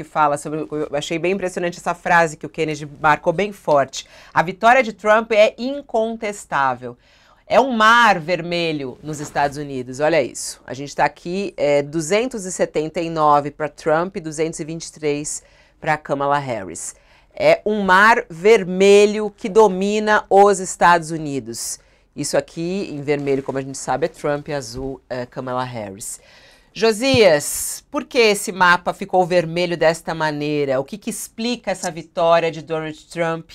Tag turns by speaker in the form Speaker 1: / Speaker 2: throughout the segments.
Speaker 1: que fala sobre... Eu achei bem impressionante essa frase que o Kennedy marcou bem forte. A vitória de Trump é incontestável. É um mar vermelho nos Estados Unidos, olha isso. A gente está aqui, 279 para Trump e 223 para Kamala Harris. É um mar vermelho que domina os Estados Unidos. Isso aqui, em vermelho, como a gente sabe, é Trump, e azul é Kamala Harris. Josias, por que esse mapa ficou vermelho desta maneira? O que explica essa vitória de Donald Trump?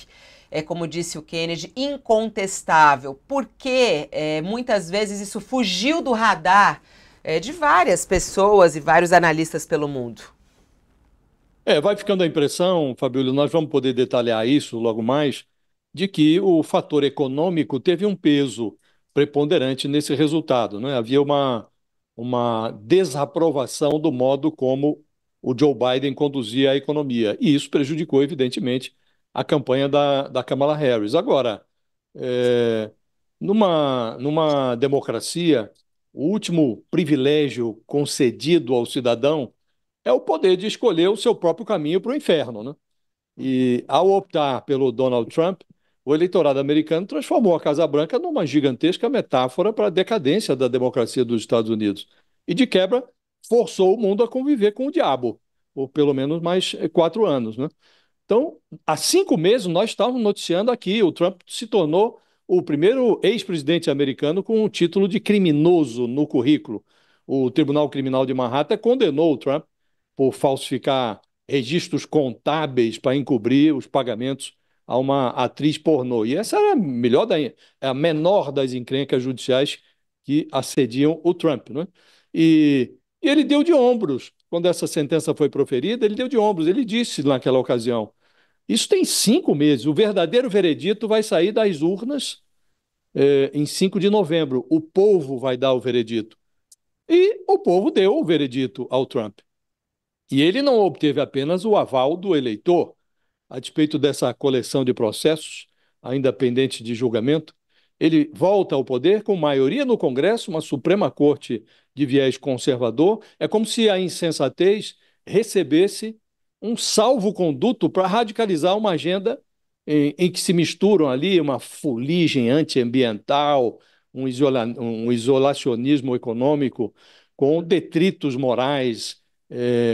Speaker 1: Como disse o Kennedy, incontestável. Por que muitas vezes isso fugiu do radar de várias pessoas e vários analistas pelo mundo?
Speaker 2: Vai ficando a impressão, Fabíola, nós vamos poder detalhar isso logo mais, de que o fator econômico teve um peso preponderante nesse resultado, né? Havia uma desaprovação do modo como o Joe Biden conduzia a economia, e isso prejudicou, evidentemente, a campanha da Kamala Harris. Agora, é, numa democracia, o último privilégio concedido ao cidadão é o poder de escolher o seu próprio caminho para o inferno, né? E ao optar pelo Donald Trump, o eleitorado americano transformou a Casa Branca numa gigantesca metáfora para a decadência da democracia dos Estados Unidos. E, de quebra, forçou o mundo a conviver com o diabo, por pelo menos mais 4 anos, né? Então, há 5 meses, nós estávamos noticiando aqui, o Trump se tornou o primeiro ex-presidente americano com o título de criminoso no currículo. O Tribunal Criminal de Manhattan condenou o Trump por falsificar registros contábeis para encobrir os pagamentos a uma atriz pornô. E essa era a menor das encrencas judiciais que assediam o Trump, né? E ele deu de ombros. Quando essa sentença foi proferida, ele deu de ombros. Ele disse naquela ocasião: isso tem 5 meses. O verdadeiro veredito vai sair das urnas em 5 de novembro. O povo vai dar o veredito. E o povo deu o veredito ao Trump. E ele não obteve apenas o aval do eleitor, a despeito dessa coleção de processos ainda pendentes de julgamento. Ele volta ao poder com maioria no Congresso, uma Suprema Corte de viés conservador. É como se a insensatez recebesse um salvo-conduto para radicalizar uma agenda em que se misturam ali uma fuligem antiambiental, um isolacionismo econômico com detritos morais,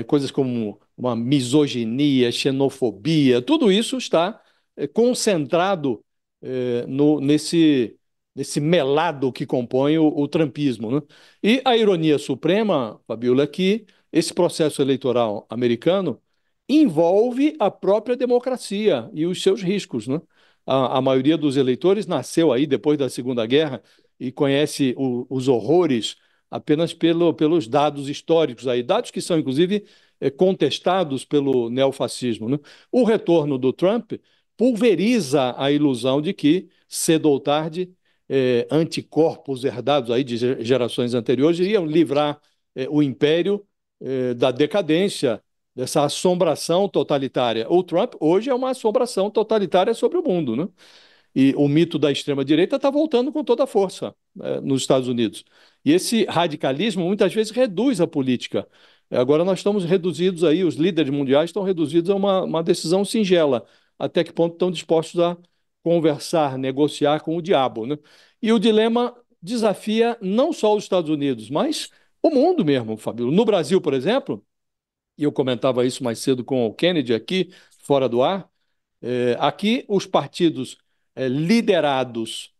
Speaker 2: coisas como uma misoginia, xenofobia, tudo isso está concentrado nesse melado que compõe o trumpismo, né? E a ironia suprema, Fabiola, é que esse processo eleitoral americano envolve a própria democracia e os seus riscos, né? A maioria dos eleitores nasceu aí depois da Segunda Guerra e conhece os horrores apenas pelos dados históricos aí, dados que são, inclusive, contestados pelo neofascismo, né? O retorno do Trump pulveriza a ilusão de que, cedo ou tarde, anticorpos herdados aí de gerações anteriores iriam livrar o império da decadência, dessa assombração totalitária. O Trump hoje é uma assombração totalitária sobre o mundo, né? E o mito da extrema-direita está voltando com toda a força nos Estados Unidos. E esse radicalismo muitas vezes reduz a política. Agora nós estamos reduzidos aí, os líderes mundiais estão reduzidos a uma decisão singela. Até que ponto estão dispostos a conversar, negociar com o diabo, né? E o dilema desafia não só os Estados Unidos, mas o mundo mesmo, Fabio. No Brasil, por exemplo, e eu comentava isso mais cedo com o Kennedy aqui, fora do ar, aqui os partidos liderados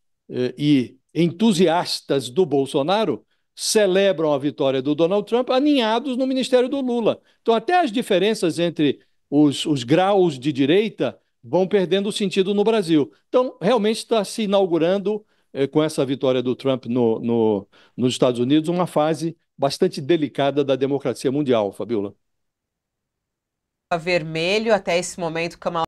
Speaker 2: e entusiastas do Bolsonaro celebram a vitória do Donald Trump aninhados no ministério do Lula. Então, até as diferenças entre os graus de direita vão perdendo o sentido no Brasil. Então, realmente está se inaugurando, com essa vitória do Trump nos Estados Unidos, uma fase bastante delicada da democracia mundial, Fabiola.
Speaker 1: Vermelho até esse momento, Kamala